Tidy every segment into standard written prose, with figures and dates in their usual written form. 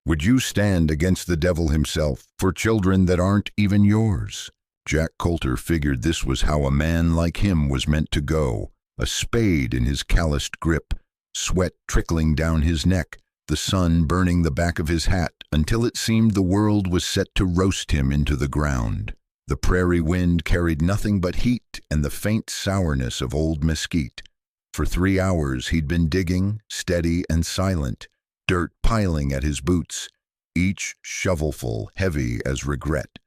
Would you stand against the devil himself for children that aren't even yours? Jack Coulter figured this was how a man like him was meant to go, a spade in his calloused grip, sweat trickling down his neck, the sun burning the back of his hat until it seemed the world was set to roast him into the ground. The prairie wind carried nothing but heat and the faint sourness of old mesquite. For 3 hours he'd been digging, steady and silent, dirt piling at his boots, each shovelful heavy as regret.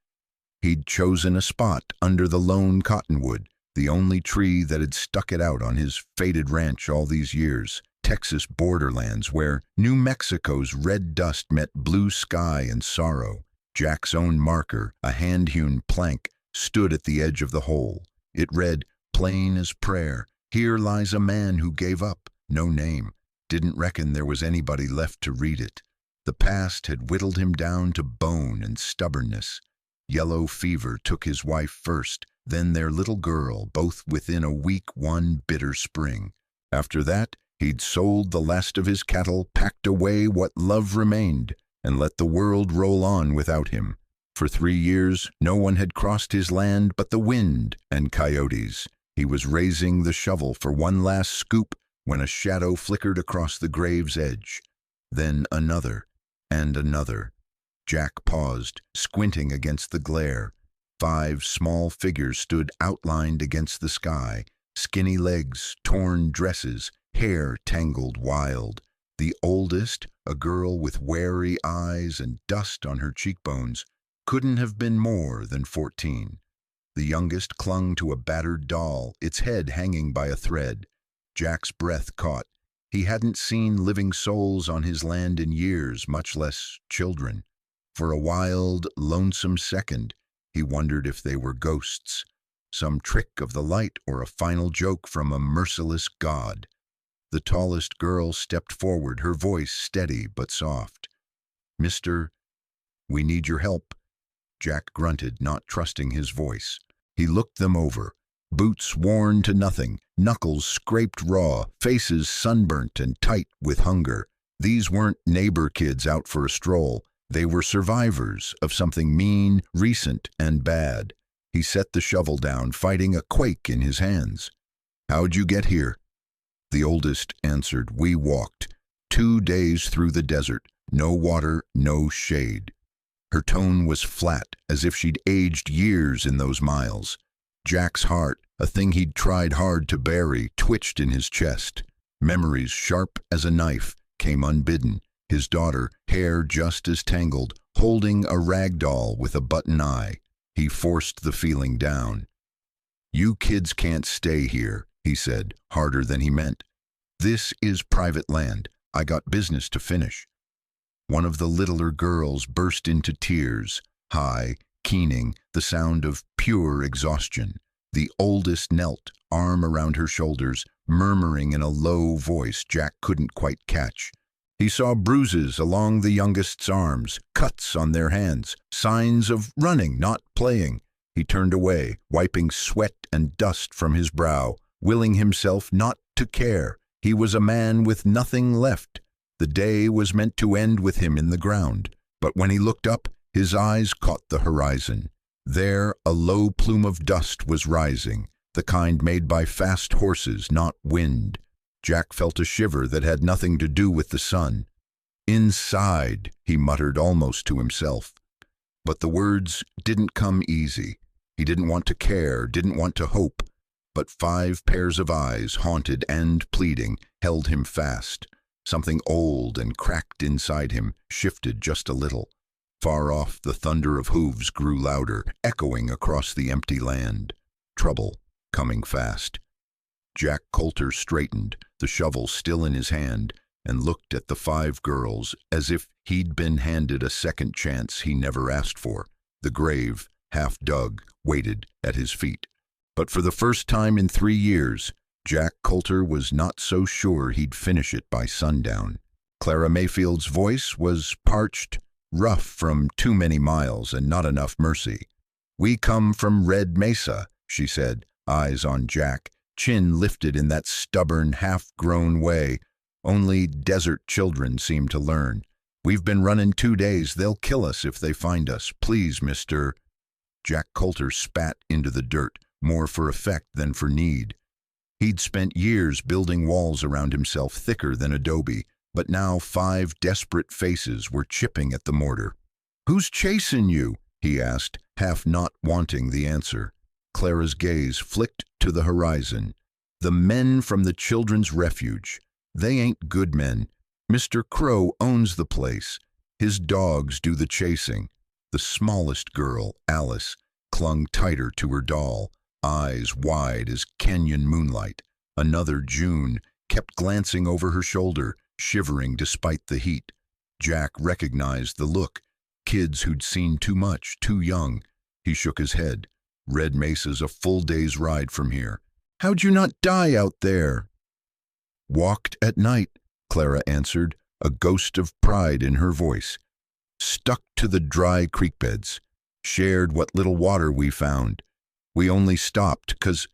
He'd chosen a spot under the lone cottonwood, the only tree that had stuck it out on his faded ranch all these years, Texas borderlands where New Mexico's red dust met blue sky and sorrow. Jack's own marker, a hand-hewn plank, stood at the edge of the hole. It read, plain as prayer, "Here lies a man who gave up, no name. Didn't reckon there was anybody left to read it. The past had whittled him down to bone and stubbornness. Yellow fever took his wife first, then their little girl, both within a week one bitter spring. After that, he'd sold the last of his cattle, packed away what love remained, and let the world roll on without him. For 3 years, no one had crossed his land but the wind and coyotes. He was raising the shovel for one last scoop when a shadow flickered across the grave's edge. Then another, and another. Jack paused, squinting against the glare. 5 small figures stood outlined against the sky, skinny legs, torn dresses, hair tangled wild. The oldest, a girl with wary eyes and dust on her cheekbones, couldn't have been more than 14. The youngest clung to a battered doll, its head hanging by a thread. Jack's breath caught. He hadn't seen living souls on his land in years, much less children. For a wild, lonesome second, he wondered if they were ghosts, some trick of the light or a final joke from a merciless god. The tallest girl stepped forward, her voice steady but soft. "Mister, we need your help." Jack grunted, not trusting his voice. He looked them over. Boots worn to nothing, knuckles scraped raw, faces sunburnt and tight with hunger. These weren't neighbor kids out for a stroll. They were survivors of something mean, recent, and bad. He set the shovel down, fighting a quake in his hands. "How'd you get here?" The oldest answered, "We walked. 2 days through the desert. No water, no shade." Her tone was flat, as if she'd aged years in those miles. Jack's heart, a thing he'd tried hard to bury, twitched in his chest. Memories sharp as a knife came unbidden. His daughter, hair just as tangled, holding a rag doll with a button eye. He forced the feeling down. "You kids can't stay here," he said, harder than he meant. "This is private land. I got business to finish." One of the littler girls burst into tears, high, keening, the sound of pure exhaustion. The oldest knelt, arm around her shoulders, murmuring in a low voice Jack couldn't quite catch. He saw bruises along the youngest's arms, cuts on their hands, signs of running, not playing. He turned away, wiping sweat and dust from his brow, willing himself not to care. He was a man with nothing left. The day was meant to end with him in the ground. But when he looked up, his eyes caught the horizon. There, a low plume of dust was rising, the kind made by fast horses, not wind. Jack felt a shiver that had nothing to do with the sun. "Inside," he muttered almost to himself. But the words didn't come easy. He didn't want to care, didn't want to hope. But 5 pairs of eyes, haunted and pleading, held him fast. Something old and cracked inside him shifted just a little. Far off, the thunder of hooves grew louder, echoing across the empty land. Trouble, coming fast. Jack Coulter straightened, the shovel still in his hand, and looked at the 5 girls as if he'd been handed a second chance he never asked for. The grave, half dug, waited at his feet. But for the first time in 3 years, Jack Coulter was not so sure he'd finish it by sundown. Clara Mayfield's voice was parched, rough from too many miles and not enough mercy. "We come from Red Mesa," she said, eyes on Jack, chin lifted in that stubborn, half-grown way only desert children seem to learn. We've been running 2 days. They'll kill us if they find us. Please, Mr. Jack Coulter spat into the dirt, more for effect than for need. He'd spent years building walls around himself thicker than adobe, but now 5 desperate faces were chipping at the mortar. "Who's chasing you?" he asked, half not wanting the answer. Clara's gaze flicked to the horizon. "The men from the Children's Refuge. They ain't good men. Mr. Crow owns the place. His dogs do the chasing." The smallest girl, Alice, clung tighter to her doll, eyes wide as canyon moonlight. Another, June, kept glancing over her shoulder, shivering despite the heat. Jack recognized the look. Kids who'd seen too much, too young. He shook his head. "Red Mesa's a full day's ride from here. How'd you not die out there?" "Walked at night," Clara answered, a ghost of pride in her voice. "Stuck to the dry creek beds. Shared what little water we found. We only stopped 'cause—"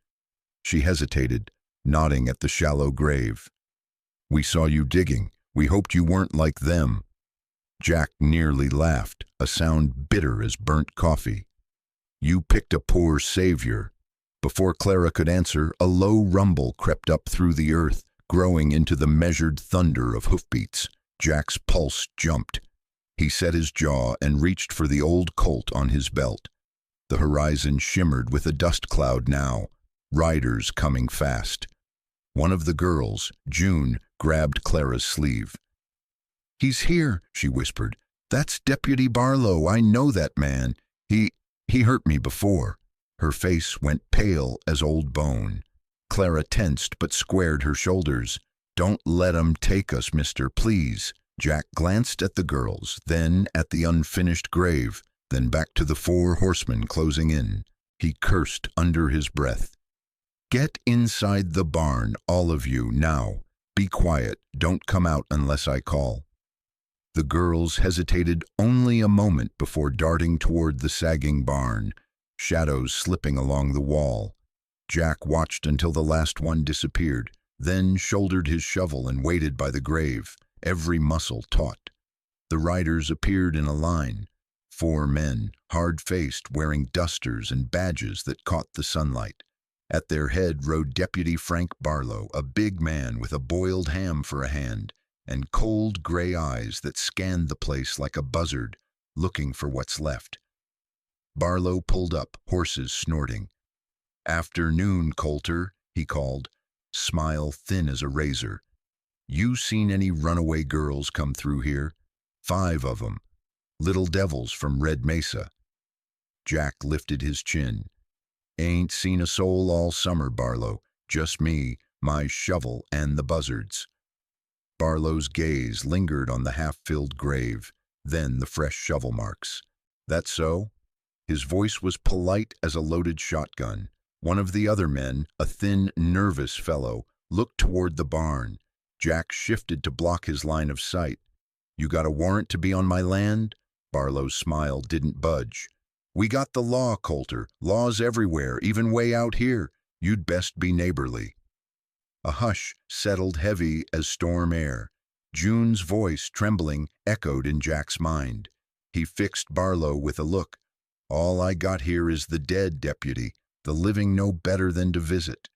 She hesitated, nodding at the shallow grave. "We saw you digging. We hoped you weren't like them." Jack nearly laughed, a sound bitter as burnt coffee. "You picked a poor savior." Before Clara could answer, a low rumble crept up through the earth, growing into the measured thunder of hoofbeats. Jack's pulse jumped. He set his jaw and reached for the old Colt on his belt. The horizon shimmered with a dust cloud now, riders coming fast. One of the girls, June, grabbed Clara's sleeve. "He's here," she whispered. "That's Deputy Barlow. I know that man. He hurt me before." Her face went pale as old bone. Clara tensed but squared her shoulders. "Don't let 'em take us, mister, please." Jack glanced at the girls, then at the unfinished grave, then back to the 4 horsemen closing in. He cursed under his breath. "Get inside the barn, all of you, now. Be quiet. Don't come out unless I call." The girls hesitated only a moment before darting toward the sagging barn, shadows slipping along the wall. Jack watched until the last one disappeared, then shouldered his shovel and waited by the grave, every muscle taut. The riders appeared in a line, 4 men, hard-faced, wearing dusters and badges that caught the sunlight. At their head rode Deputy Frank Barlow, a big man with a boiled ham for a hand, and cold gray eyes that scanned the place like a buzzard, looking for what's left. Barlow pulled up, horses snorting. "Afternoon, Coulter," he called, smile thin as a razor. "You seen any runaway girls come through here? 5 of 'em. Little devils from Red Mesa." Jack lifted his chin. "Ain't seen a soul all summer, Barlow. Just me, my shovel, and the buzzards." Barlow's gaze lingered on the half-filled grave, then the fresh shovel marks. "That so?" His voice was polite as a loaded shotgun. One of the other men, a thin, nervous fellow, looked toward the barn. Jack shifted to block his line of sight. "You got a warrant to be on my land?" Barlow's smile didn't budge. "We got the law, Coulter. Laws everywhere, even way out here. You'd best be neighborly." A hush settled heavy as storm air. June's voice, trembling, echoed in Jack's mind. He fixed Barlow with a look. "All I got here is the dead, deputy. The living know better than to visit."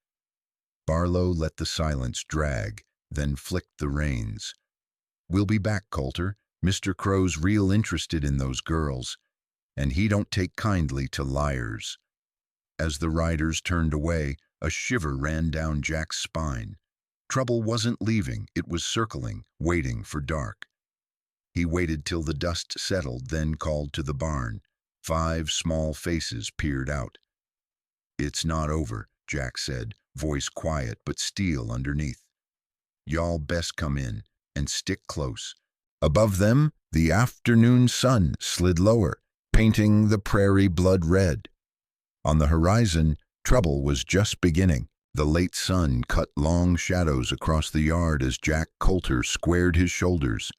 Barlow let the silence drag, then flicked the reins. "We'll be back, Coulter. Mr. Crow's real interested in those girls, and he don't take kindly to liars." As the riders turned away, a shiver ran down Jack's spine. Trouble wasn't leaving, it was circling, waiting for dark. He waited till the dust settled, then called to the barn. 5 small faces peered out. "It's not over," Jack said, voice quiet but steel underneath. "Y'all best come in, and stick close." Above them, the afternoon sun slid lower, painting the prairie blood red. On the horizon, trouble was just beginning. The late sun cut long shadows across the yard as Jack Coulter squared his shoulders,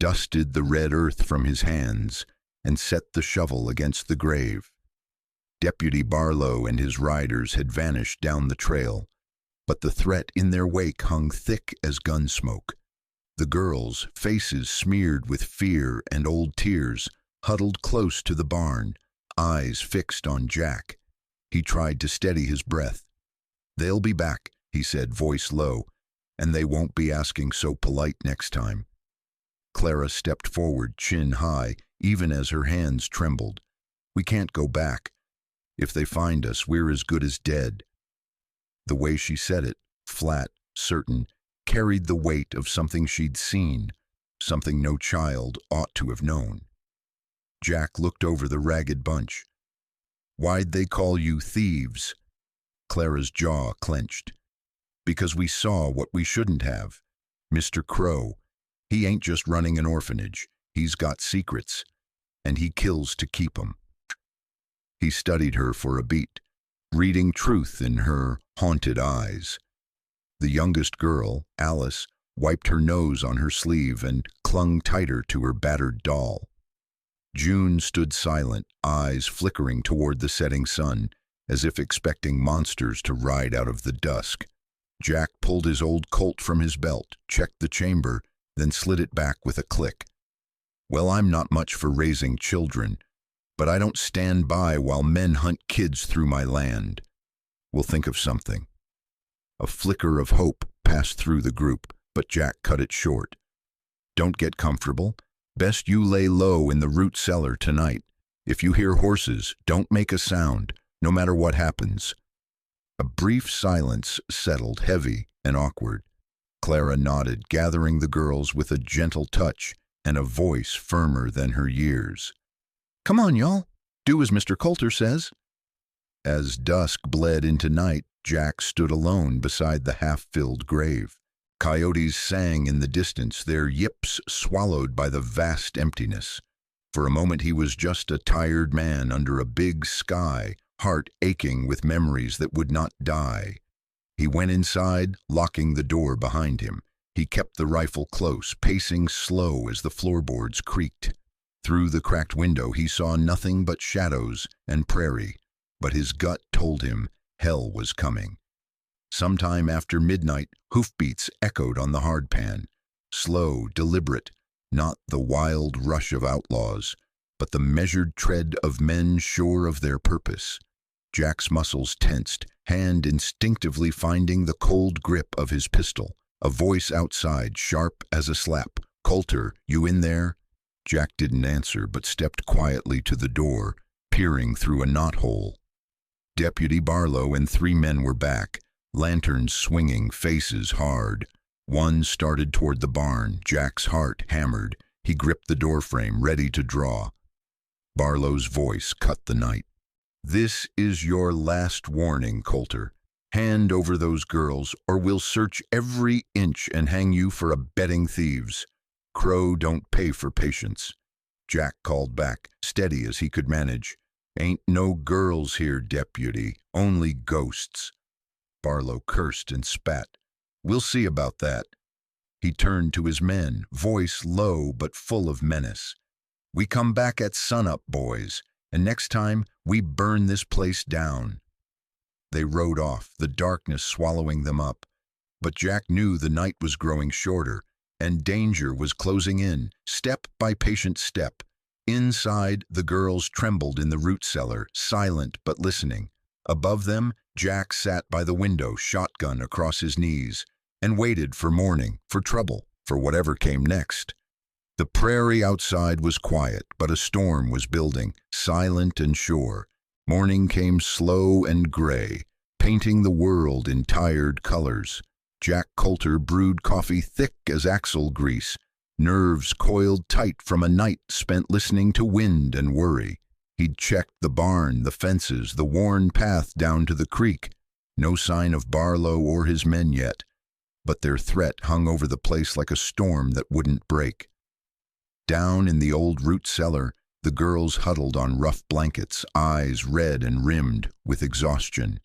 dusted the red earth from his hands, and set the shovel against the grave. Deputy Barlow and his riders had vanished down the trail, but the threat in their wake hung thick as gun smoke. The girls, faces smeared with fear and old tears, huddled close to the barn, eyes fixed on Jack. He tried to steady his breath. "They'll be back," he said, voice low, "and they won't be asking so polite next time." Clara stepped forward, chin high, even as her hands trembled. "We can't go back. If they find us, we're as good as dead." The way she said it, flat, certain, carried the weight of something she'd seen, something no child ought to have known. Jack looked over the ragged bunch. "Why'd they call you thieves?" Clara's jaw clenched. "Because we saw what we shouldn't have. Mr. Crow, he ain't just running an orphanage. He's got secrets, and he kills to keep 'em." He studied her for a beat, reading truth in her haunted eyes. The youngest girl, Alice, wiped her nose on her sleeve and clung tighter to her battered doll. June stood silent, eyes flickering toward the setting sun, as if expecting monsters to ride out of the dusk. Jack pulled his old Colt from his belt, checked the chamber, then slid it back with a click. "Well, I'm not much for raising children, but I don't stand by while men hunt kids through my land. We'll think of something." A flicker of hope passed through the group, but Jack cut it short. "Don't get comfortable. Best you lay low in the root cellar tonight. If you hear horses, don't make a sound, no matter what happens." A brief silence settled, heavy and awkward. Clara nodded, gathering the girls with a gentle touch and a voice firmer than her years. "Come on, y'all. Do as Mr. Coulter says." As dusk bled into night, Jack stood alone beside the half-filled grave. Coyotes sang in the distance, their yips swallowed by the vast emptiness. For a moment he was just a tired man under a big sky, heart aching with memories that would not die. He went inside, locking the door behind him. He kept the rifle close, pacing slow as the floorboards creaked. Through the cracked window he saw nothing but shadows and prairie, but his gut told him hell was coming. Sometime after midnight, hoofbeats echoed on the hardpan. Slow, deliberate, not the wild rush of outlaws, but the measured tread of men sure of their purpose. Jack's muscles tensed, hand instinctively finding the cold grip of his pistol. A voice outside, sharp as a slap. "Coulter, you in there?" Jack didn't answer, but stepped quietly to the door, peering through a knothole. Deputy Barlow and 3 men were back, lanterns swinging, faces hard. One started toward the barn. Jack's heart hammered. He gripped the doorframe, ready to draw. Barlow's voice cut the night. "This is your last warning, Coulter. Hand over those girls, or we'll search every inch and hang you for abetting thieves. Crow don't pay for patience." Jack called back, steady as he could manage. "Ain't no girls here, deputy, only ghosts." Barlow cursed and spat. "We'll see about that." He turned to his men, voice low but full of menace. "We come back at sunup, boys, and next time we burn this place down." They rode off, the darkness swallowing them up. But Jack knew the night was growing shorter, and danger was closing in, step by patient step. Inside, the girls trembled in the root cellar, silent but listening. Above them, Jack sat by the window, shotgun across his knees, and waited for morning, for trouble, for whatever came next. The prairie outside was quiet, but a storm was building, silent and sure. Morning came slow and gray, painting the world in tired colors. Jack Coulter brewed coffee thick as axle grease, nerves coiled tight from a night spent listening to wind and worry. He'd checked the barn, the fences, the worn path down to the creek. No sign of Barlow or his men yet, but their threat hung over the place like a storm that wouldn't break. Down in the old root cellar, the girls huddled on rough blankets, eyes red and rimmed with exhaustion.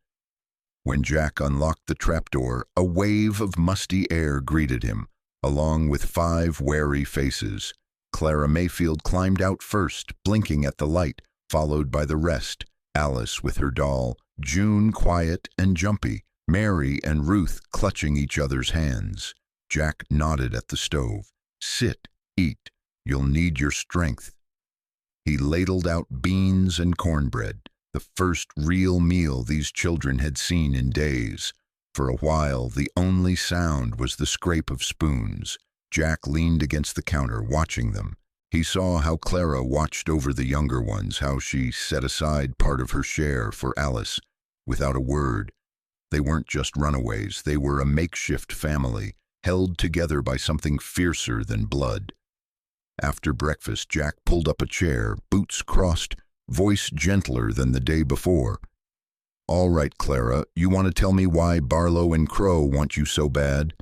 When Jack unlocked the trapdoor, a wave of musty air greeted him, along with 5 wary faces. Clara Mayfield climbed out first, blinking at the light, followed by the rest. Alice with her doll, June quiet and jumpy, Mary and Ruth clutching each other's hands. Jack nodded at the stove. "Sit, eat. You'll need your strength." He ladled out beans and cornbread, the first real meal these children had seen in days. For a while, the only sound was the scrape of spoons. Jack leaned against the counter, watching them. He saw how Clara watched over the younger ones, how she set aside part of her share for Alice, without a word. They weren't just runaways, they were a makeshift family, held together by something fiercer than blood. After breakfast, Jack pulled up a chair, boots crossed, voice gentler than the day before. "All right, Clara, you want to tell me why Barlow and Crow want you so bad?"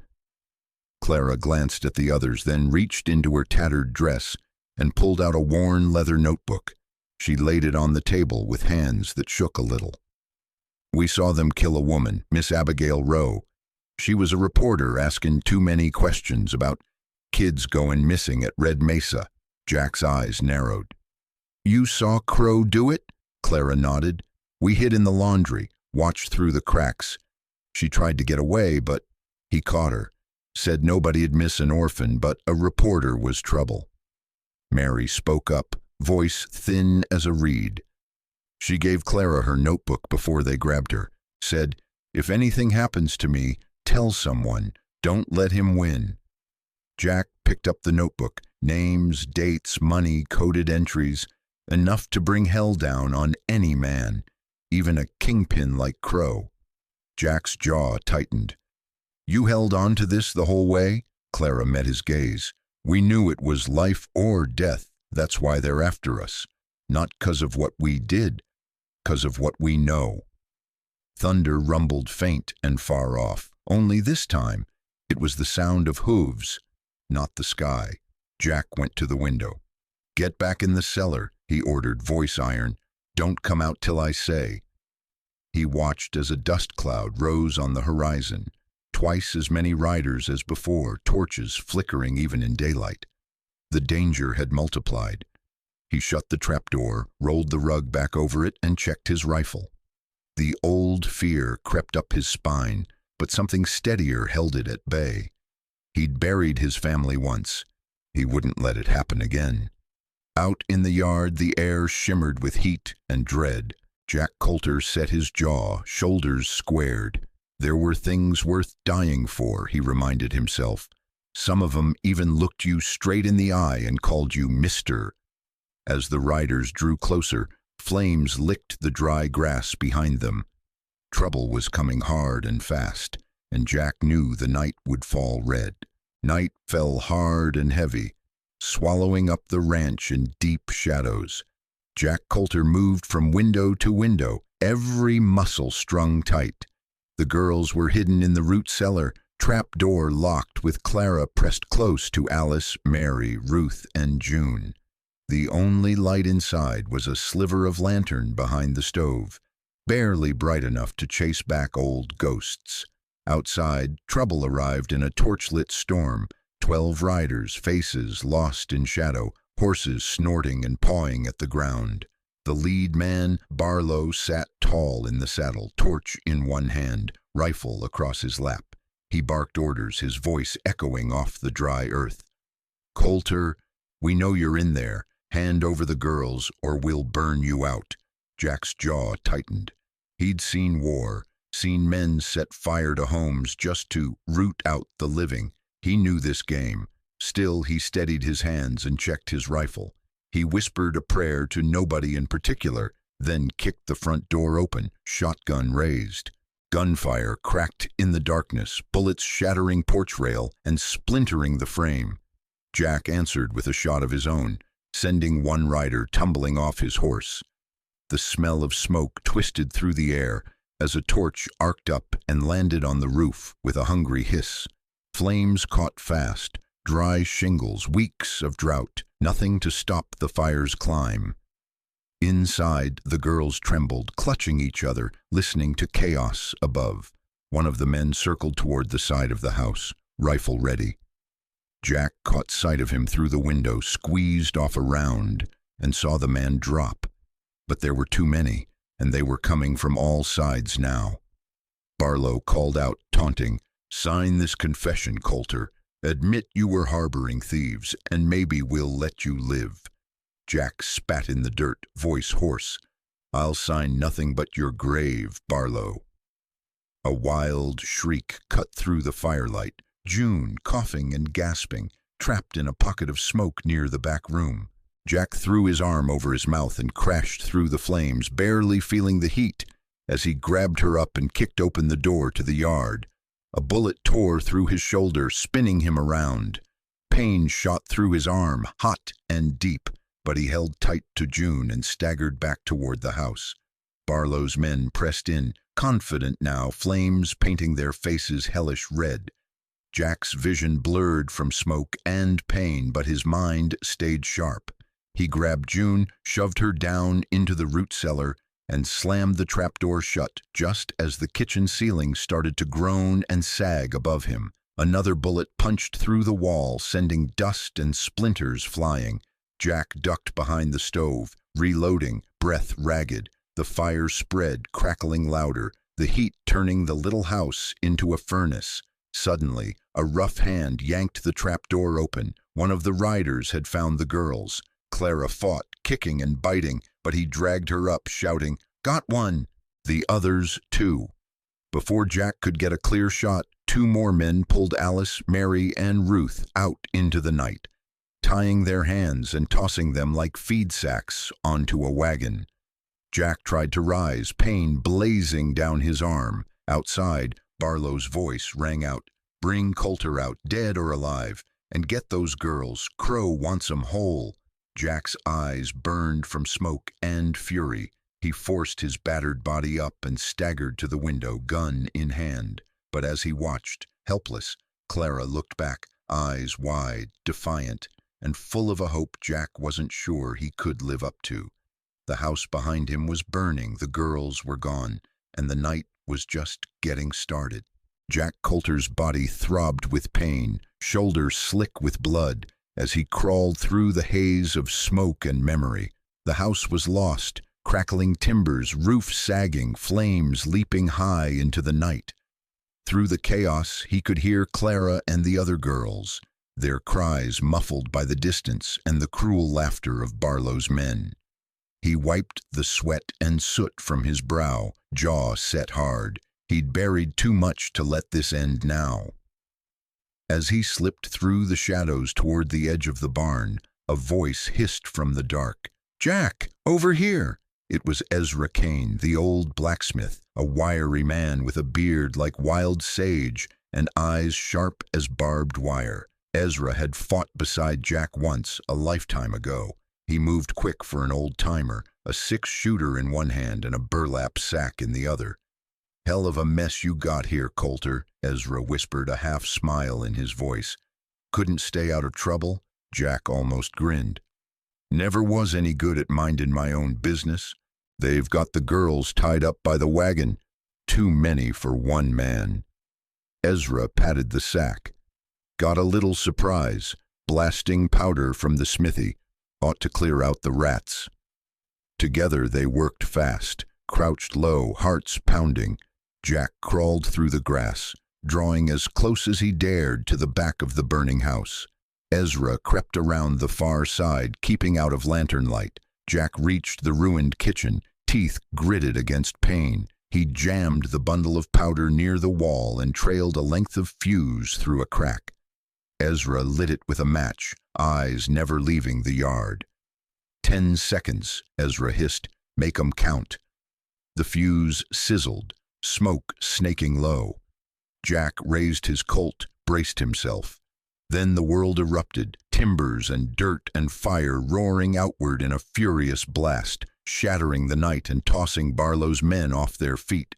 Clara glanced at the others, then reached into her tattered dress and pulled out a worn leather notebook. She laid it on the table with hands that shook a little. "We saw them kill a woman, Miss Abigail Rowe. She was a reporter asking too many questions about kids going missing at Red Mesa." Jack's eyes narrowed. "You saw Crow do it?" Clara nodded. "We hid in the laundry, watched through the cracks. She tried to get away, but he caught her. Said nobody'd miss an orphan, but a reporter was trouble." Mary spoke up, voice thin as a reed. She gave Clara her notebook before they grabbed her. Said, "If anything happens to me, tell someone. Don't let him win." Jack picked up the notebook. Names, dates, money, coded entries. Enough to bring hell down on any man, even a kingpin like Crow. Jack's jaw tightened. "You held on to this the whole way?" Clara met his gaze. "We knew it was life or death. That's why they're after us. Not 'cause of what we did, 'cause of what we know." Thunder rumbled faint and far off. Only this time, it was the sound of hooves, not the sky. Jack went to the window. "Get back in the cellar," he ordered, voice iron. "Don't come out till I say." He watched as a dust cloud rose on the horizon. Twice as many riders as before, torches flickering even in daylight. The danger had multiplied. He shut the trapdoor, rolled the rug back over it, and checked his rifle. The old fear crept up his spine, but something steadier held it at bay. He'd buried his family once. He wouldn't let it happen again. Out in the yard, the air shimmered with heat and dread. Jack Coulter set his jaw, shoulders squared. There were things worth dying for, he reminded himself. Some of them even looked you straight in the eye and called you Mister. As the riders drew closer, flames licked the dry grass behind them. Trouble was coming hard and fast, and Jack knew the night would fall red. Night fell hard and heavy, swallowing up the ranch in deep shadows. Jack Coulter moved from window to window, every muscle strung tight. The girls were hidden in the root cellar, trap door locked with Clara pressed close to Alice, Mary, Ruth, and June. The only light inside was a sliver of lantern behind the stove, barely bright enough to chase back old ghosts. Outside, trouble arrived in a torchlit storm. 12 riders, faces lost in shadow, horses snorting and pawing at the ground. The lead man, Barlow, sat tall in the saddle, torch in one hand, rifle across his lap. He barked orders, his voice echoing off the dry earth. "Coulter, we know you're in there. Hand over the girls, or we'll burn you out." Jack's jaw tightened. He'd seen war, seen men set fire to homes just to root out the living. He knew this game. Still, he steadied his hands and checked his rifle. He whispered a prayer to nobody in particular, then kicked the front door open, shotgun raised. Gunfire cracked in the darkness, bullets shattering porch rail and splintering the frame. Jack answered with a shot of his own, sending one rider tumbling off his horse. The smell of smoke twisted through the air as a torch arced up and landed on the roof with a hungry hiss. Flames caught fast, dry shingles, weeks of drought, nothing to stop the fire's climb. Inside, the girls trembled, clutching each other, listening to chaos above. One of the men circled toward the side of the house, rifle ready. Jack caught sight of him through the window, squeezed off a round, and saw the man drop. But there were too many, and they were coming from all sides now. Barlow called out, taunting, "Sign this confession, Coulter. Admit you were harboring thieves, and maybe we'll let you live. Jack spat in the dirt, voice hoarse. I'll sign nothing but your grave, Barlow. A wild shriek cut through the firelight. June, coughing and gasping, trapped in a pocket of smoke near the back room. Jack threw his arm over his mouth and crashed through the flames, barely feeling the heat, as he grabbed her up and kicked open the door to the yard. A bullet tore through his shoulder, spinning him around. Pain shot through his arm, hot and deep, but he held tight to June and staggered back toward the house. Barlow's men pressed in, confident now, flames painting their faces hellish red. Jack's vision blurred from smoke and pain, but his mind stayed sharp. He grabbed June, shoved her down into the root cellar, and slammed the trapdoor shut just as the kitchen ceiling started to groan and sag above him. Another bullet punched through the wall, sending dust and splinters flying. Jack ducked behind the stove, reloading, breath ragged. The fire spread, crackling louder, the heat turning the little house into a furnace. Suddenly, a rough hand yanked the trapdoor open. One of the riders had found the girls. Clara fought, kicking and biting, but he dragged her up, shouting, "Got one!" The others, too. Before Jack could get a clear shot, two more men pulled Alice, Mary, and Ruth out into the night, tying their hands and tossing them like feed sacks onto a wagon. Jack tried to rise, pain blazing down his arm. Outside, Barlow's voice rang out, "Bring Coulter out, dead or alive, and get those girls. Crow wants 'em whole." Jack's eyes burned from smoke and fury. He forced his battered body up and staggered to the window, gun in hand. But as he watched, helpless, Clara looked back, eyes wide, defiant, and full of a hope Jack wasn't sure he could live up to. The house behind him was burning, the girls were gone, and the night was just getting started. Jack Coulter's body throbbed with pain, shoulders slick with blood, as he crawled through the haze of smoke and memory. The house was lost, crackling timbers, roof sagging, flames leaping high into the night. Through the chaos, he could hear Clara and the other girls, their cries muffled by the distance and the cruel laughter of Barlow's men. He wiped the sweat and soot from his brow, jaw set hard. He'd buried too much to let this end now. As he slipped through the shadows toward the edge of the barn, a voice hissed from the dark, "Jack, over here!" It was Ezra Kane, the old blacksmith, a wiry man with a beard like wild sage and eyes sharp as barbed wire. Ezra had fought beside Jack once, a lifetime ago. He moved quick for an old-timer, a six-shooter in one hand and a burlap sack in the other. "Hell of a mess you got here, Coulter," Ezra whispered, a half-smile in his voice. "Couldn't stay out of trouble?" Jack almost grinned. "Never was any good at minding my own business. They've got the girls tied up by the wagon. Too many for one man." Ezra patted the sack. "Got a little surprise. Blasting powder from the smithy. Ought to clear out the rats." Together they worked fast, crouched low, hearts pounding. Jack crawled through the grass, drawing as close as he dared to the back of the burning house. Ezra crept around the far side, keeping out of lantern light. Jack reached the ruined kitchen, teeth gritted against pain. He jammed the bundle of powder near the wall and trailed a length of fuse through a crack. Ezra lit it with a match, eyes never leaving the yard. 10 seconds, Ezra hissed. "Make 'em count." The fuse sizzled, smoke snaking low. Jack raised his Colt, braced himself. Then the world erupted, timbers and dirt and fire roaring outward in a furious blast, shattering the night and tossing Barlow's men off their feet.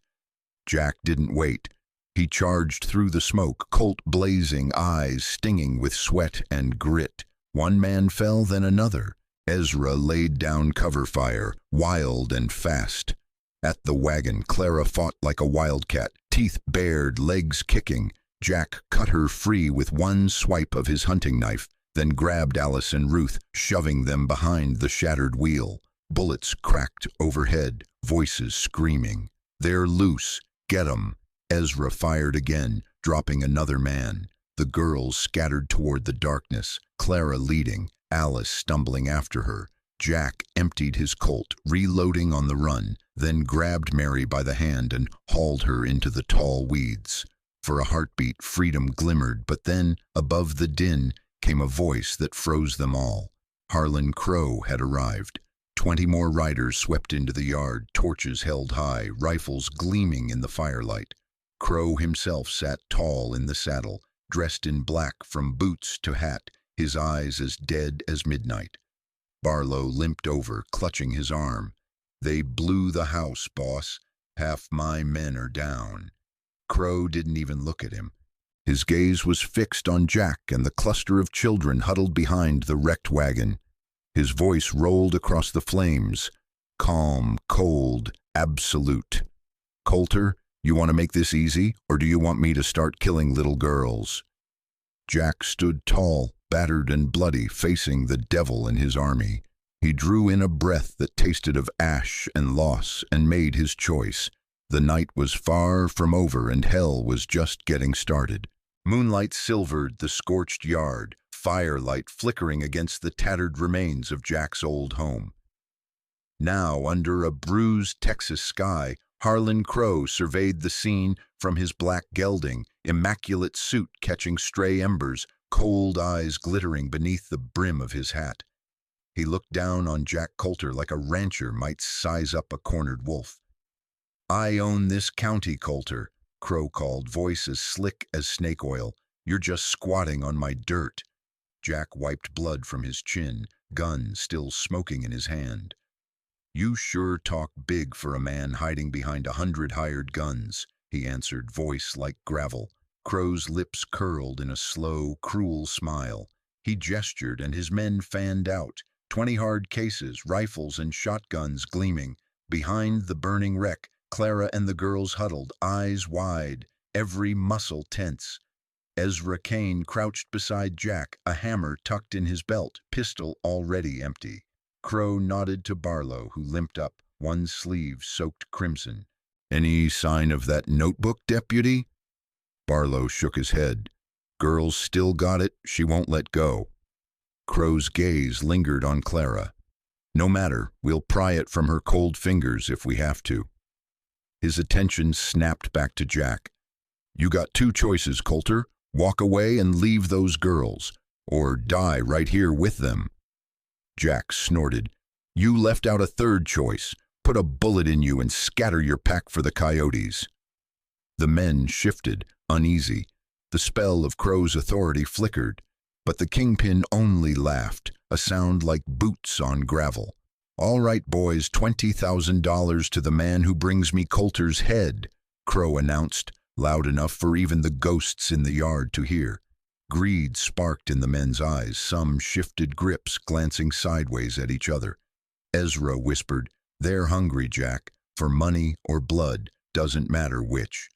Jack didn't wait. He charged through the smoke, Colt blazing, eyes stinging with sweat and grit. One man fell, then another. Ezra laid down cover fire, wild and fast. At the wagon, Clara fought like a wildcat, teeth bared, legs kicking. Jack cut her free with one swipe of his hunting knife, then grabbed Alice and Ruth, shoving them behind the shattered wheel. Bullets cracked overhead, voices screaming. "They're loose. Get 'em." Ezra fired again, dropping another man. The girls scattered toward the darkness, Clara leading, Alice stumbling after her. Jack emptied his Colt, reloading on the run, then grabbed Mary by the hand and hauled her into the tall weeds. For a heartbeat, freedom glimmered, but then, above the din, came a voice that froze them all. Harlon Crow had arrived. 20 more riders swept into the yard, torches held high, rifles gleaming in the firelight. Crow himself sat tall in the saddle, dressed in black from boots to hat, his eyes as dead as midnight. Barlow limped over, clutching his arm. "They blew the house, boss. Half my men are down." Crow didn't even look at him. His gaze was fixed on Jack and the cluster of children huddled behind the wrecked wagon. His voice rolled across the flames, calm, cold, absolute. "Coulter, you want to make this easy, or do you want me to start killing little girls?" Jack stood tall, battered and bloody, facing the devil and his army. He drew in a breath that tasted of ash and loss and made his choice. The night was far from over and hell was just getting started. Moonlight silvered the scorched yard, firelight flickering against the tattered remains of Jack's old home. Now, under a bruised Texas sky, Harlon Crow surveyed the scene from his black gelding, immaculate suit catching stray embers, cold eyes glittering beneath the brim of his hat. He looked down on Jack Coulter like a rancher might size up a cornered wolf. "I own this county, Coulter," Crow called, voice as slick as snake oil. "You're just squatting on my dirt." Jack wiped blood from his chin, gun still smoking in his hand. "You sure talk big for a man hiding behind 100 hired guns," he answered, voice like gravel. Crow's lips curled in a slow, cruel smile. He gestured and his men fanned out, 20 hard cases, rifles and shotguns gleaming. Behind the burning wreck, Clara and the girls huddled, eyes wide, every muscle tense. Ezra Kane crouched beside Jack, a hammer tucked in his belt, pistol already empty. Crow nodded to Barlow, who limped up, one sleeve soaked crimson. "Any sign of that notebook, deputy?" Barlow shook his head. "Girl's still got it, she won't let go." Crow's gaze lingered on Clara. "No matter, we'll pry it from her cold fingers if we have to." His attention snapped back to Jack. "You got 2 choices, Coulter. Walk away and leave those girls, or die right here with them." Jack snorted. "You left out a 3rd choice. Put a bullet in you and scatter your pack for the coyotes." The men shifted, uneasy. The spell of Crow's authority flickered, but the kingpin only laughed, a sound like boots on gravel. "All right, boys, $20,000 to the man who brings me Coulter's head," Crow announced, loud enough for even the ghosts in the yard to hear. Greed sparked in the men's eyes, some shifted grips, glancing sideways at each other. Ezra whispered, "They're hungry, Jack, for money or blood, doesn't matter which."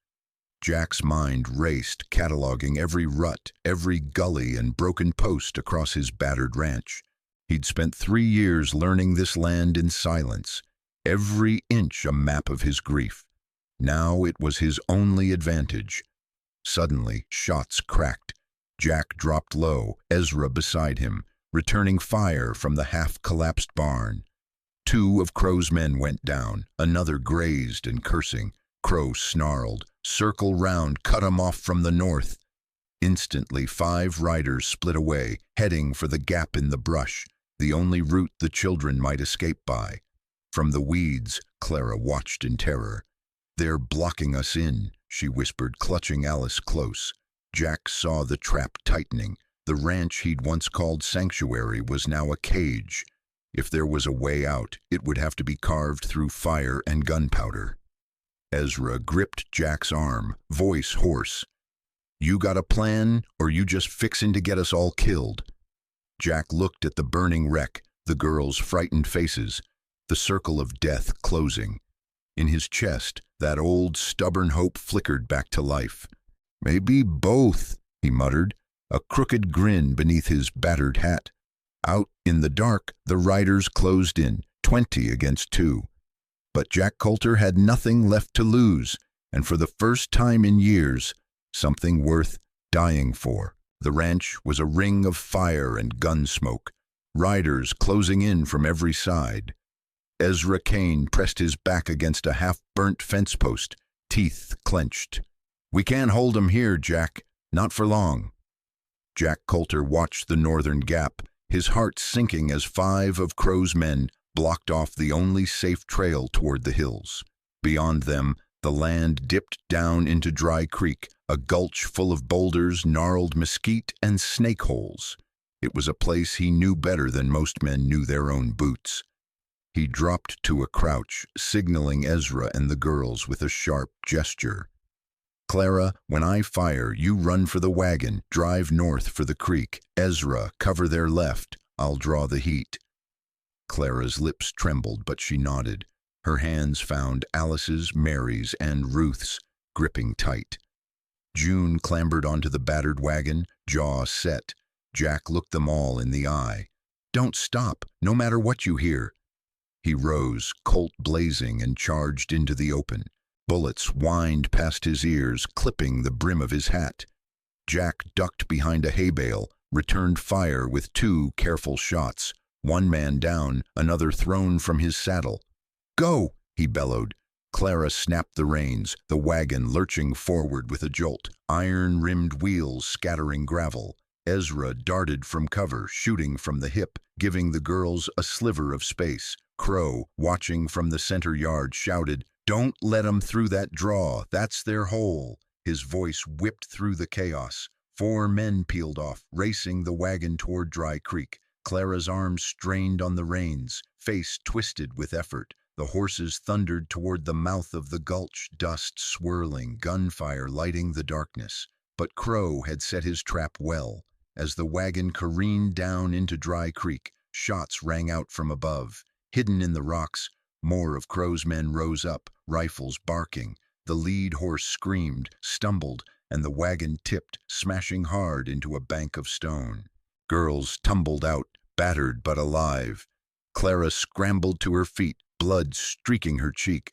Jack's mind raced, cataloging every rut, every gully and broken post across his battered ranch. He'd spent 3 years learning this land in silence, every inch a map of his grief. Now it was his only advantage. Suddenly, shots cracked. Jack dropped low, Ezra beside him, returning fire from the half-collapsed barn. 2 of Crow's men went down, another grazed and cursing. Crow snarled, "Circle round, cut 'em off from the north." Instantly, 5 riders split away, heading for the gap in the brush, the only route the children might escape by. From the weeds, Clara watched in terror. "They're blocking us in," she whispered, clutching Alice close. Jack saw the trap tightening. The ranch he'd once called sanctuary was now a cage. If there was a way out, it would have to be carved through fire and gunpowder. Ezra gripped Jack's arm, voice hoarse. "You got a plan, or you just fixin' to get us all killed?" Jack looked at the burning wreck, the girls' frightened faces, the circle of death closing. In his chest, that old stubborn hope flickered back to life. "Maybe both," he muttered, a crooked grin beneath his battered hat. Out in the dark, the riders closed in, 20 against 2. But Jack Coulter had nothing left to lose, and for the first time in years, something worth dying for. The ranch was a ring of fire and gun smoke, riders closing in from every side. Ezra Kane pressed his back against a half-burnt fence post, teeth clenched. "We can't hold 'em here, Jack. Not for long." Jack Coulter watched the northern gap, his heart sinking as 5 of Crow's men blocked off the only safe trail toward the hills. Beyond them, the land dipped down into Dry Creek, a gulch full of boulders, gnarled mesquite, and snake holes. It was a place he knew better than most men knew their own boots. He dropped to a crouch, signaling Ezra and the girls with a sharp gesture. "Clara, when I fire, you run for the wagon, drive north for the creek. Ezra, cover their left. I'll draw the heat." Clara's lips trembled, but she nodded. Her hands found Alice's, Mary's, and Ruth's, gripping tight. June clambered onto the battered wagon, jaw set. Jack looked them all in the eye. "Don't stop, no matter what you hear." He rose, Colt blazing, and charged into the open. Bullets whined past his ears, clipping the brim of his hat. Jack ducked behind a hay bale, returned fire with 2 careful shots. One man down, another thrown from his saddle. "Go!" he bellowed. Clara snapped the reins, the wagon lurching forward with a jolt, iron-rimmed wheels scattering gravel. Ezra darted from cover, shooting from the hip, giving the girls a sliver of space. Crow, watching from the center yard, shouted, "Don't let 'em through that draw, that's their hole." His voice whipped through the chaos. 4 men peeled off, racing the wagon toward Dry Creek. Clara's arms strained on the reins, face twisted with effort. The horses thundered toward the mouth of the gulch, dust swirling, gunfire lighting the darkness. But Crow had set his trap well. As the wagon careened down into Dry Creek, shots rang out from above. Hidden in the rocks, more of Crow's men rose up, rifles barking. The lead horse screamed, stumbled, and the wagon tipped, smashing hard into a bank of stone. Girls tumbled out, battered but alive. Clara scrambled to her feet, blood streaking her cheek.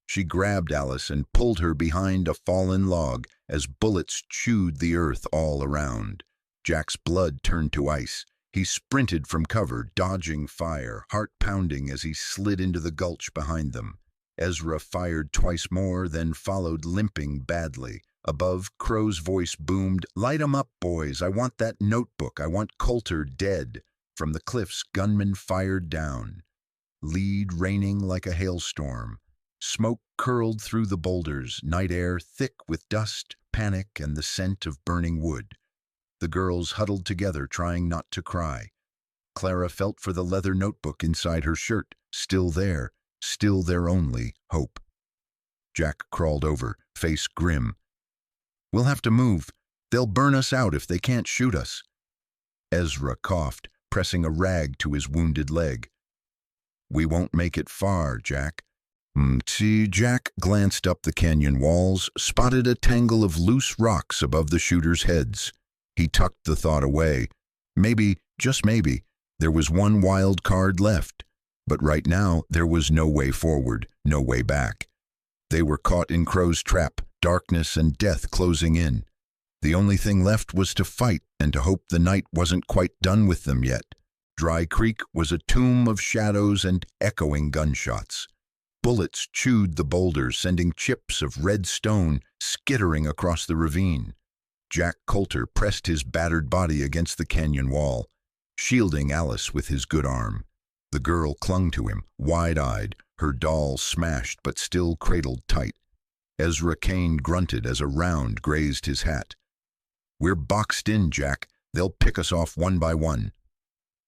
She grabbed Alice and pulled her behind a fallen log as bullets chewed the earth all around. Jack's blood turned to ice. He sprinted from cover, dodging fire, heart pounding as he slid into the gulch behind them. Ezra fired twice more, then followed, limping badly. Above, Crow's voice boomed, "Light 'em up, boys. I want that notebook. I want Coulter dead." From the cliffs, gunmen fired down. Lead raining like a hailstorm. Smoke curled through the boulders, night air thick with dust, panic, and the scent of burning wood. The girls huddled together, trying not to cry. Clara felt for the leather notebook inside her shirt, still there, still their only hope. Jack crawled over, face grim. "We'll have to move. They'll burn us out if they can't shoot us." Ezra coughed, pressing a rag to his wounded leg. "We won't make it far, Jack." Jack glanced up the canyon walls, spotted a tangle of loose rocks above the shooters' heads. He tucked the thought away. Maybe, just maybe, there was one wild card left. But right now, there was no way forward, no way back. They were caught in Crow's trap, darkness and death closing in. The only thing left was to fight and to hope the night wasn't quite done with them yet. Dry Creek was a tomb of shadows and echoing gunshots. Bullets chewed the boulders, sending chips of red stone skittering across the ravine. Jack Coulter pressed his battered body against the canyon wall, shielding Alice with his good arm. The girl clung to him, wide-eyed, her doll smashed but still cradled tight. Ezra Kane grunted as a round grazed his hat. "We're boxed in, Jack. They'll pick us off one by one."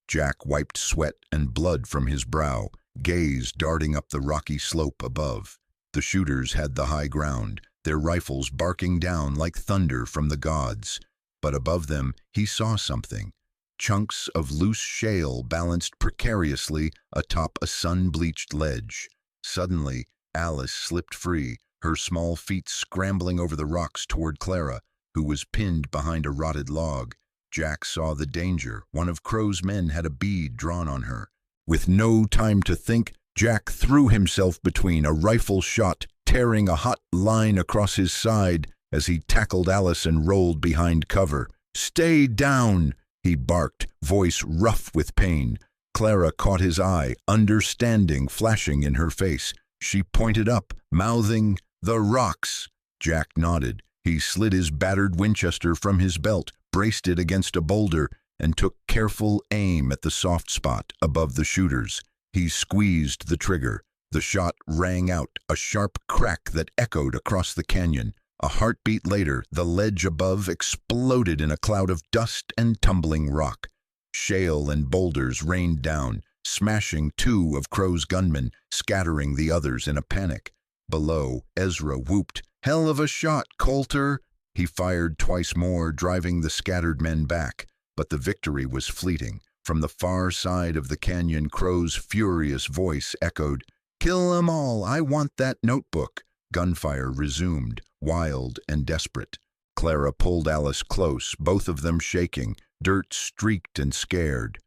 Jack wiped sweat and blood from his brow, gaze darting up the rocky slope above. The shooters had the high ground, their rifles barking down like thunder from the gods. But above them, he saw something. Chunks of loose shale balanced precariously atop a sun-bleached ledge. Suddenly, Alice slipped free, her small feet scrambling over the rocks toward Clara, who was pinned behind a rotted log. Jack saw the danger. One of Crow's men had a bead drawn on her. With no time to think, Jack threw himself between, a rifle shot tearing a hot line across his side. as he tackled Alice and rolled behind cover. "Stay down!" he barked, voice rough with pain. Clara caught his eye, understanding flashing in her face. She pointed up, mouthing, "The rocks!" Jack nodded. He slid his battered Winchester from his belt, braced it against a boulder, and took careful aim at the soft spot above the shooters. He squeezed the trigger. The shot rang out, a sharp crack that echoed across the canyon. A heartbeat later, the ledge above exploded in a cloud of dust and tumbling rock. Shale and boulders rained down, smashing two of Crow's gunmen, scattering the others in a panic. Below, Ezra whooped, "Hell of a shot, Coulter!" He fired twice more, driving the scattered men back. But the victory was fleeting. From the far side of the canyon, Crow's furious voice echoed, "Kill 'em all! I want that notebook!" Gunfire resumed, wild and desperate. Clara pulled Alice close, both of them shaking, dirt streaked and scared.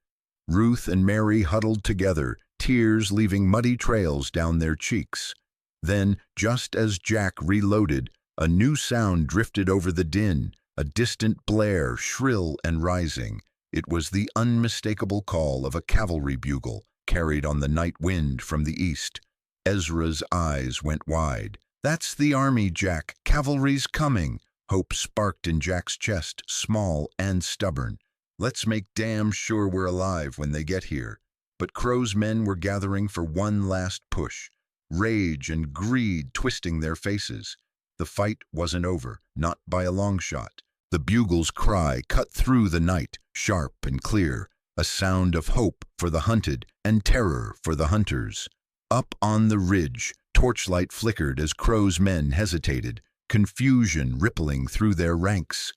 Ruth and Mary huddled together, tears leaving muddy trails down their cheeks. Then, just as Jack reloaded, a new sound drifted over the din, a distant blare, shrill and rising. It was the unmistakable call of a cavalry bugle, carried on the night wind from the east. Ezra's eyes went wide. "That's the army, Jack. Cavalry's coming." Hope sparked in Jack's chest, small and stubborn. "Let's make damn sure we're alive when they get here." But Crow's men were gathering for one last push, rage and greed twisting their faces. The fight wasn't over, not by a long shot. The bugle's cry cut through the night, sharp and clear, a sound of hope for the hunted and terror for the hunters. Up on the ridge, torchlight flickered as Crow's men hesitated, confusion rippling through their ranks.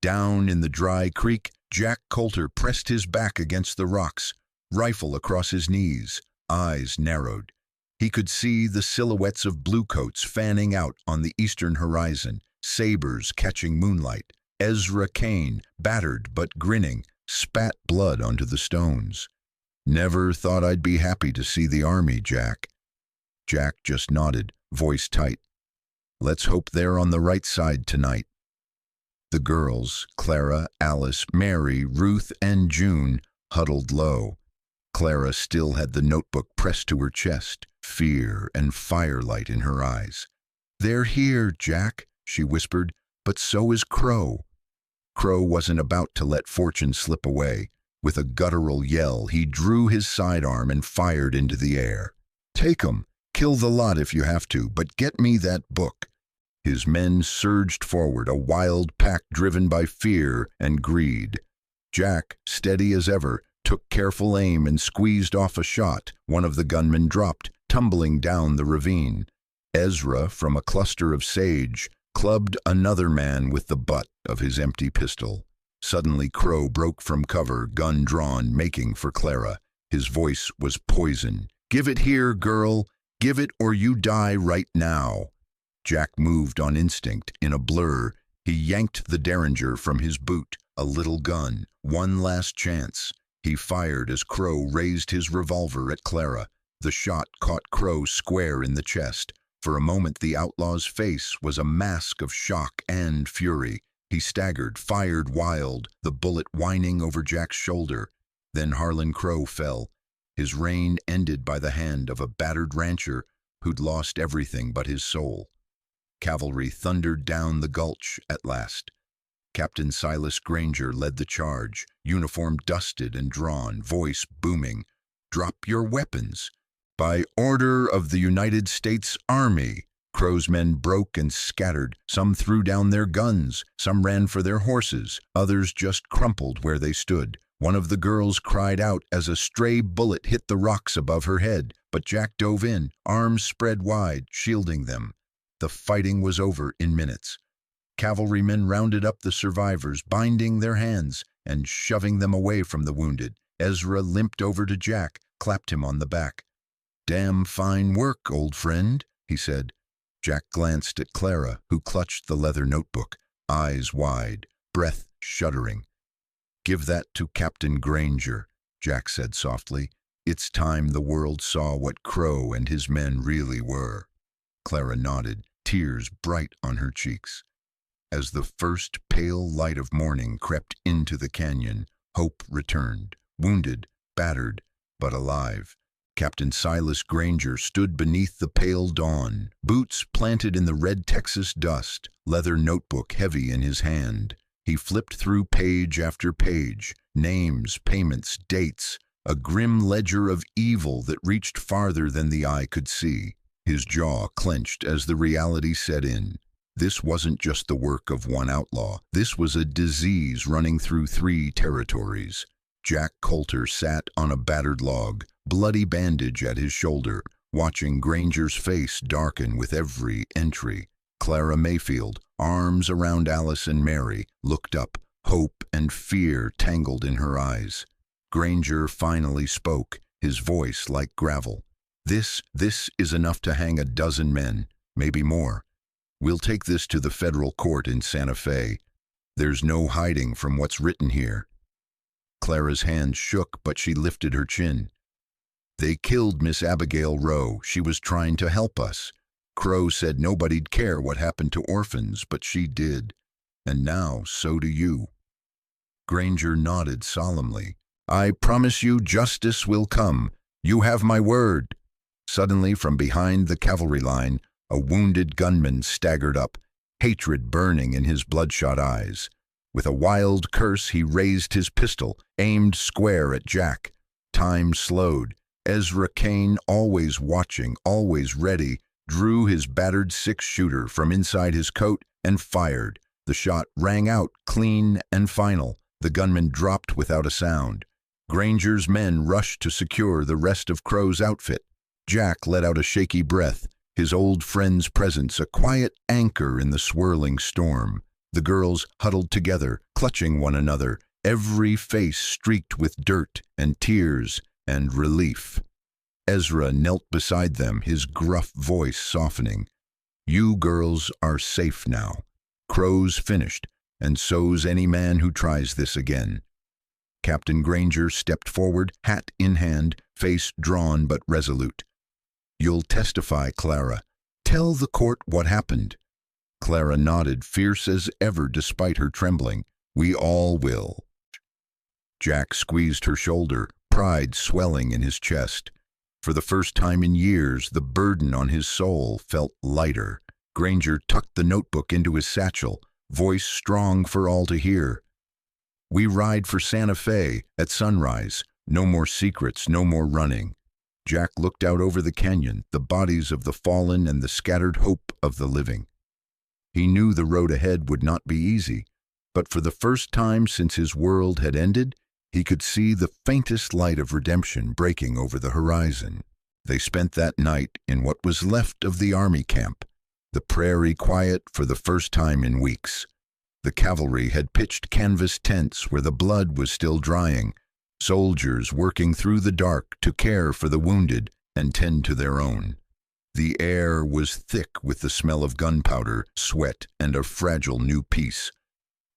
Down in the dry creek, Jack Coulter pressed his back against the rocks, rifle across his knees, eyes narrowed. He could see the silhouettes of bluecoats fanning out on the eastern horizon, sabers catching moonlight. Ezra Kane, battered but grinning, spat blood onto the stones. "Never thought I'd be happy to see the army, Jack." Jack just nodded, voice tight. "Let's hope they're on the right side tonight." The girls, Clara, Alice, Mary, Ruth, and June, huddled low. Clara still had the notebook pressed to her chest, fear and firelight in her eyes. "They're here, Jack," she whispered, "but so is Crow." Crow wasn't about to let fortune slip away. With a guttural yell, he drew his sidearm and fired into the air. "Take 'em, kill the lot if you have to, but get me that book." His men surged forward, a wild pack driven by fear and greed. Jack, steady as ever, took careful aim and squeezed off a shot. One of the gunmen dropped, tumbling down the ravine. Ezra, from a cluster of sage, clubbed another man with the butt of his empty pistol. Suddenly Crow broke from cover, gun drawn, making for Clara. His voice was poison. "Give it here, girl. Give it or you die right now." Jack moved on instinct. In a blur, he yanked the Derringer from his boot, a little gun, one last chance. He fired as Crow raised his revolver at Clara. The shot caught Crow square in the chest. For a moment the outlaw's face was a mask of shock and fury. He staggered, fired wild, the bullet whining over Jack's shoulder. Then Harlon Crow fell, his reign ended by the hand of a battered rancher who'd lost everything but his soul. Cavalry thundered down the gulch at last. Captain Silas Granger led the charge, uniform dusted and drawn, voice booming. "Drop your weapons. By order of the United States Army." Crow's men broke and scattered. Some threw down their guns, some ran for their horses, others just crumpled where they stood. One of the girls cried out as a stray bullet hit the rocks above her head, but Jack dove in, arms spread wide, shielding them. The fighting was over in minutes. Cavalrymen rounded up the survivors, binding their hands and shoving them away from the wounded. Ezra limped over to Jack, clapped him on the back. "Damn fine work, old friend," he said. Jack glanced at Clara, who clutched the leather notebook, eyes wide, breath shuddering. "Give that to Captain Granger," Jack said softly. "It's time the world saw what Crow and his men really were." Clara nodded. tears bright on her cheeks. As the first pale light of morning crept into the canyon, hope returned, wounded, battered, but alive. Captain Silas Granger stood beneath the pale dawn, boots planted in the red Texas dust, leather notebook heavy in his hand. He flipped through page after page, names, payments, dates, a grim ledger of evil that reached farther than the eye could see. His jaw clenched as the reality set in. This wasn't just the work of one outlaw. This was a disease running through 3 territories. Jack Coulter sat on a battered log, bloody bandage at his shoulder, watching Granger's face darken with every entry. Clara Mayfield, arms around Alice and Mary, looked up, hope and fear tangled in her eyes. Granger finally spoke, his voice like gravel. This is enough to hang a dozen men, maybe more. We'll take this to the federal court in Santa Fe. There's no hiding from what's written here. Clara's hands shook, but she lifted her chin. They killed Miss Abigail Rowe. She was trying to help us. Crow said nobody'd care what happened to orphans, but she did. And now, so do you. Granger nodded solemnly. I promise you justice will come. You have my word. Suddenly, from behind the cavalry line, a wounded gunman staggered up, hatred burning in his bloodshot eyes. With a wild curse, he raised his pistol, aimed square at Jack. Time slowed. Ezra Kane, always watching, always ready, drew his battered 6-shooter from inside his coat and fired. The shot rang out, clean and final. The gunman dropped without a sound. Granger's men rushed to secure the rest of Crow's outfit. Jack let out a shaky breath, his old friend's presence a quiet anchor in the swirling storm. The girls huddled together, clutching one another, every face streaked with dirt and tears and relief. Ezra knelt beside them, his gruff voice softening. You girls are safe now. Crow's finished, and so's any man who tries this again. Captain Granger stepped forward, hat in hand, face drawn but resolute. You'll testify, Clara. Tell the court what happened. Clara nodded, fierce as ever despite her trembling. We all will. Jack squeezed her shoulder, pride swelling in his chest. For the first time in years, the burden on his soul felt lighter. Granger tucked the notebook into his satchel, voice strong for all to hear. We ride for Santa Fe at sunrise. No more secrets, no more running. Jack looked out over the canyon, the bodies of the fallen and the scattered hope of the living. He knew the road ahead would not be easy, but for the first time since his world had ended, he could see the faintest light of redemption breaking over the horizon. They spent that night in what was left of the army camp, the prairie quiet for the first time in weeks. The cavalry had pitched canvas tents where the blood was still drying, soldiers working through the dark to care for the wounded and tend to their own. The air was thick with the smell of gunpowder, sweat, and a fragile new peace.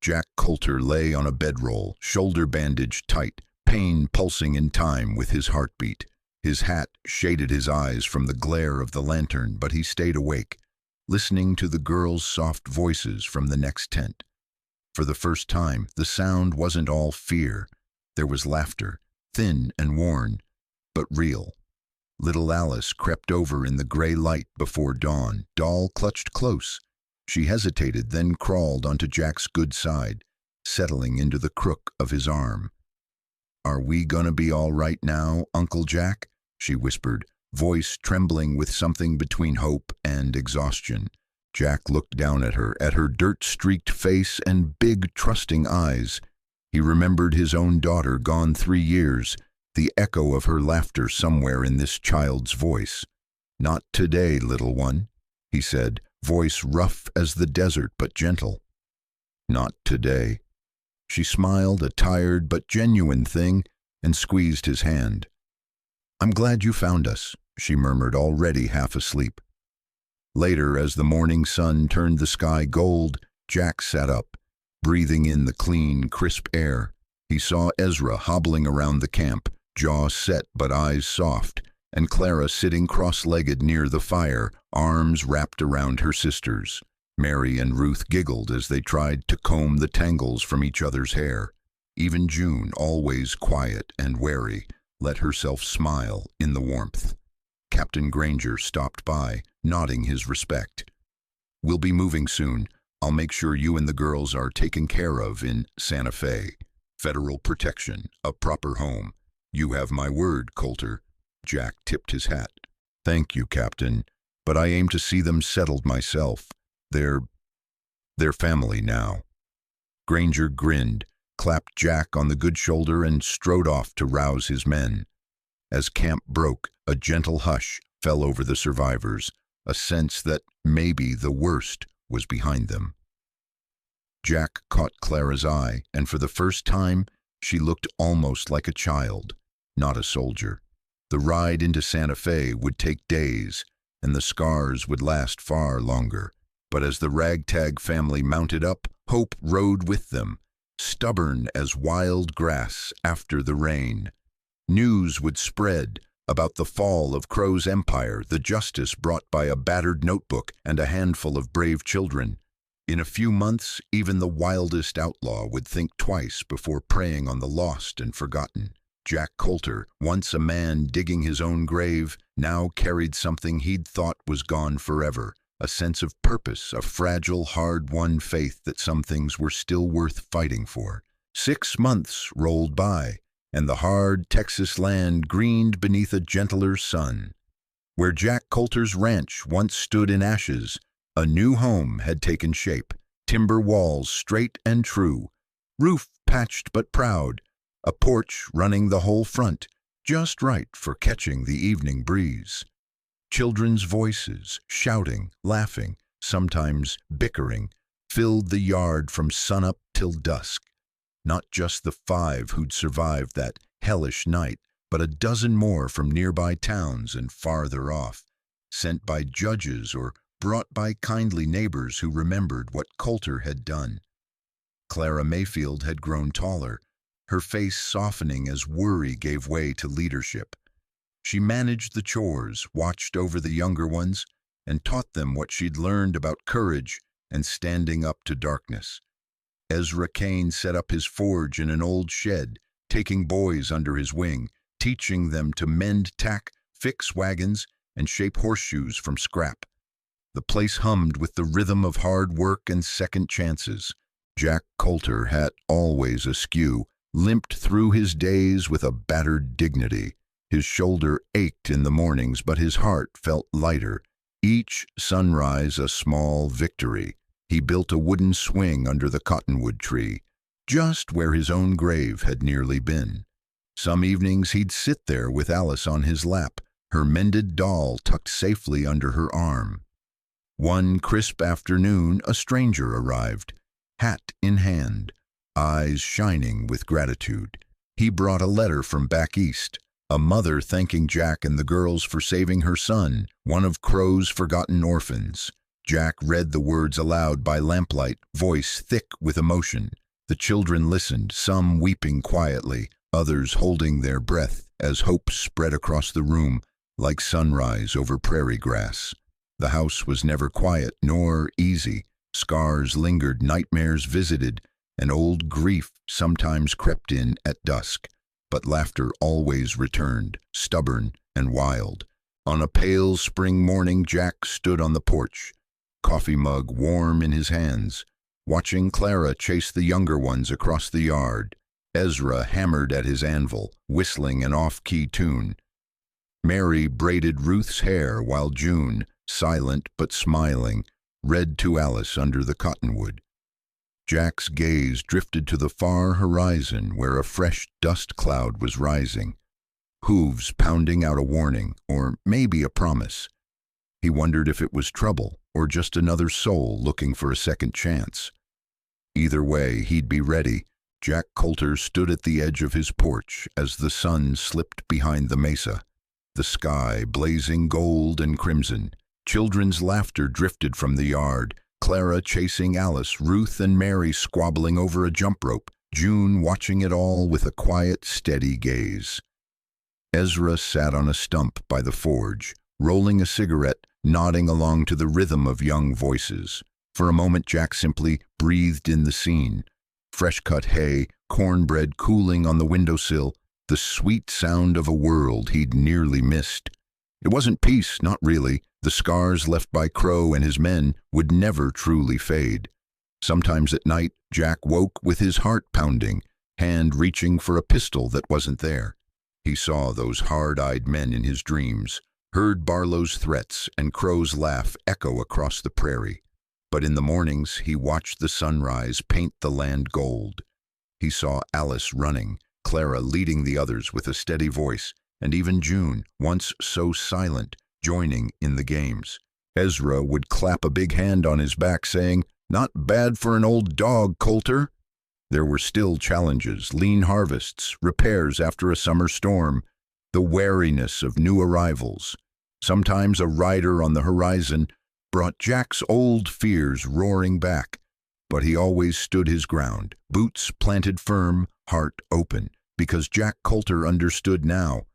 Jack Coulter lay on a bedroll, shoulder bandage tight, pain pulsing in time with his heartbeat. His hat shaded his eyes from the glare of the lantern, but he stayed awake, listening to the girls' soft voices from the next tent. For the first time, the sound wasn't all fear. There was laughter, thin and worn, but real. Little Alice crept over in the gray light before dawn, doll clutched close. She hesitated, then crawled onto Jack's good side, settling into the crook of his arm. Are we gonna be all right now, Uncle Jack? She whispered, voice trembling with something between hope and exhaustion. Jack looked down at her dirt-streaked face and big, trusting eyes. He remembered his own daughter gone 3 years, the echo of her laughter somewhere in this child's voice. Not today, little one, he said, voice rough as the desert but gentle. Not today. She smiled, a tired but genuine thing, and squeezed his hand. I'm glad you found us, she murmured, already half asleep. Later, as the morning sun turned the sky gold, Jack sat up, breathing in the clean, crisp air. He saw Ezra hobbling around the camp, jaw set but eyes soft, and Clara sitting cross-legged near the fire, arms wrapped around her sisters. Mary and Ruth giggled as they tried to comb the tangles from each other's hair. Even June, always quiet and wary, let herself smile in the warmth. Captain Granger stopped by, nodding his respect. "We'll be moving soon. I'll make sure you and the girls are taken care of in Santa Fe. Federal protection, a proper home. You have my word, Coulter." Jack tipped his hat. "Thank you, Captain, but I aim to see them settled myself. They're family now." Granger grinned, clapped Jack on the good shoulder, and strode off to rouse his men. As camp broke, a gentle hush fell over the survivors, a sense that maybe the worst was behind them. Jack caught Clara's eye, and for the first time, she looked almost like a child, not a soldier. The ride into Santa Fe would take days, and the scars would last far longer. But as the ragtag family mounted up, hope rode with them, stubborn as wild grass after the rain. News would spread about the fall of Crow's empire, the justice brought by a battered notebook and a handful of brave children. In a few months, even the wildest outlaw would think twice before preying on the lost and forgotten. Jack Coulter, once a man digging his own grave, now carried something he'd thought was gone forever. A sense of purpose, a fragile, hard-won faith that some things were still worth fighting for. 6 months rolled by, and the hard Texas land greened beneath a gentler sun. Where Jack Coulter's ranch once stood in ashes, a new home had taken shape. Timber walls straight and true, roof patched but proud, a porch running the whole front, just right for catching the evening breeze. Children's voices, shouting, laughing, sometimes bickering, filled the yard from sunup till dusk. Not just the 5 who'd survived that hellish night, but a dozen more from nearby towns and farther off, sent by judges or brought by kindly neighbors who remembered what Coulter had done. Clara Mayfield had grown taller, her face softening as worry gave way to leadership. She managed the chores, watched over the younger ones, and taught them what she'd learned about courage and standing up to darkness. Ezra Kane set up his forge in an old shed, taking boys under his wing, teaching them to mend tack, fix wagons, and shape horseshoes from scrap. The place hummed with the rhythm of hard work and second chances. Jack Coulter, hat always askew, limped through his days with a battered dignity. His shoulder ached in the mornings, but his heart felt lighter. Each sunrise a small victory. He built a wooden swing under the cottonwood tree, just where his own grave had nearly been. Some evenings he'd sit there with Alice on his lap, her mended doll tucked safely under her arm. One crisp afternoon, a stranger arrived, hat in hand, eyes shining with gratitude. He brought a letter from back east, a mother thanking Jack and the girls for saving her son, one of Crow's forgotten orphans. Jack read the words aloud by lamplight, voice thick with emotion. The children listened, some weeping quietly, others holding their breath as hope spread across the room like sunrise over prairie grass. The house was never quiet nor easy. Scars lingered, nightmares visited, and old grief sometimes crept in at dusk. But laughter always returned, stubborn and wild. On a pale spring morning, Jack stood on the porch, coffee mug warm in his hands, watching Clara chase the younger ones across the yard. Ezra hammered at his anvil, whistling an off-key tune. Mary braided Ruth's hair while June, silent but smiling, read to Alice under the cottonwood. Jack's gaze drifted to the far horizon where a fresh dust cloud was rising, hooves pounding out a warning, or maybe a promise. He wondered if it was trouble or just another soul looking for a second chance. Either way, he'd be ready. Jack Coulter stood at the edge of his porch as the sun slipped behind the mesa, the sky blazing gold and crimson. Children's laughter drifted from the yard, Clara chasing Alice, Ruth and Mary squabbling over a jump rope, June watching it all with a quiet, steady gaze. Ezra sat on a stump by the forge, rolling a cigarette, nodding along to the rhythm of young voices. For a moment Jack simply breathed in the scene. Fresh-cut hay, cornbread cooling on the windowsill, the sweet sound of a world he'd nearly missed. It wasn't peace, not really. The scars left by Crow and his men would never truly fade. Sometimes at night, Jack woke with his heart pounding, hand reaching for a pistol that wasn't there. He saw those hard-eyed men in his dreams, heard Barlow's threats and Crow's laugh echo across the prairie. But in the mornings, he watched the sunrise paint the land gold. He saw Alice running, Clara leading the others with a steady voice, and even June, once so silent, joining in the games. Ezra would clap a big hand on his back, saying, "Not bad for an old dog, Coulter." There were still challenges, lean harvests, repairs after a summer storm, the wariness of new arrivals. Sometimes a rider on the horizon brought Jack's old fears roaring back, but he always stood his ground, boots planted firm, heart open, because Jack Coulter understood now.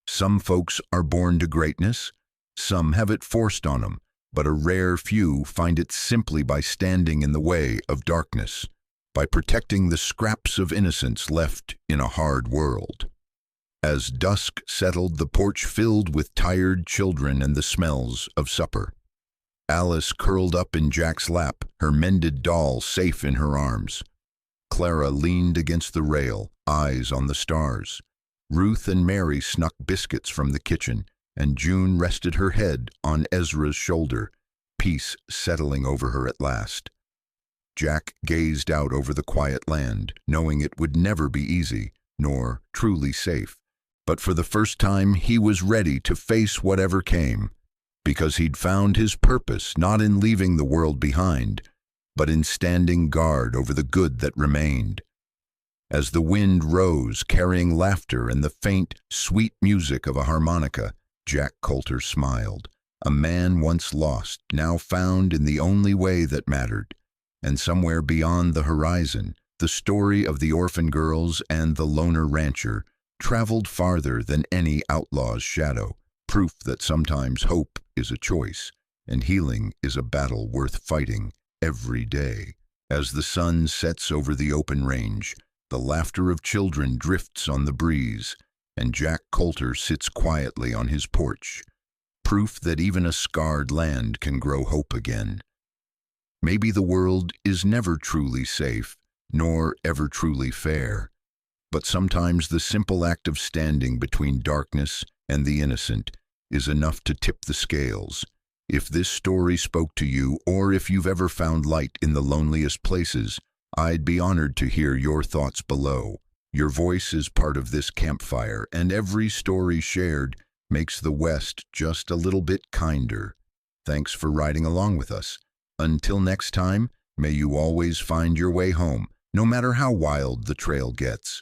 Some folks are born to greatness, some have it forced on them, but a rare few find it simply by standing in the way of darkness, by protecting the scraps of innocence left in a hard world. As dusk settled, the porch filled with tired children and the smells of supper. Alice curled up in Jack's lap, her mended doll safe in her arms. Clara leaned against the rail, eyes on the stars. Ruth and Mary snuck biscuits from the kitchen, and June rested her head on Ezra's shoulder, peace settling over her at last. Jack gazed out over the quiet land, knowing it would never be easy, nor truly safe. But for the first time he was ready to face whatever came, because he'd found his purpose not in leaving the world behind, but in standing guard over the good that remained. As the wind rose, carrying laughter and the faint, sweet music of a harmonica, Jack Coulter smiled. A man once lost, now found in the only way that mattered. And somewhere beyond the horizon, the story of the orphan girls and the loner rancher traveled farther than any outlaw's shadow, proof that sometimes hope is a choice, and healing is a battle worth fighting every day. As the sun sets over the open range, the laughter of children drifts on the breeze, and Jack Coulter sits quietly on his porch, proof that even a scarred land can grow hope again. Maybe the world is never truly safe, nor ever truly fair, but sometimes the simple act of standing between darkness and the innocent is enough to tip the scales. If this story spoke to you, or if you've ever found light in the loneliest places, I'd be honored to hear your thoughts below. Your voice is part of this campfire, and every story shared makes the West just a little bit kinder. Thanks for riding along with us. Until next time, may you always find your way home, no matter how wild the trail gets.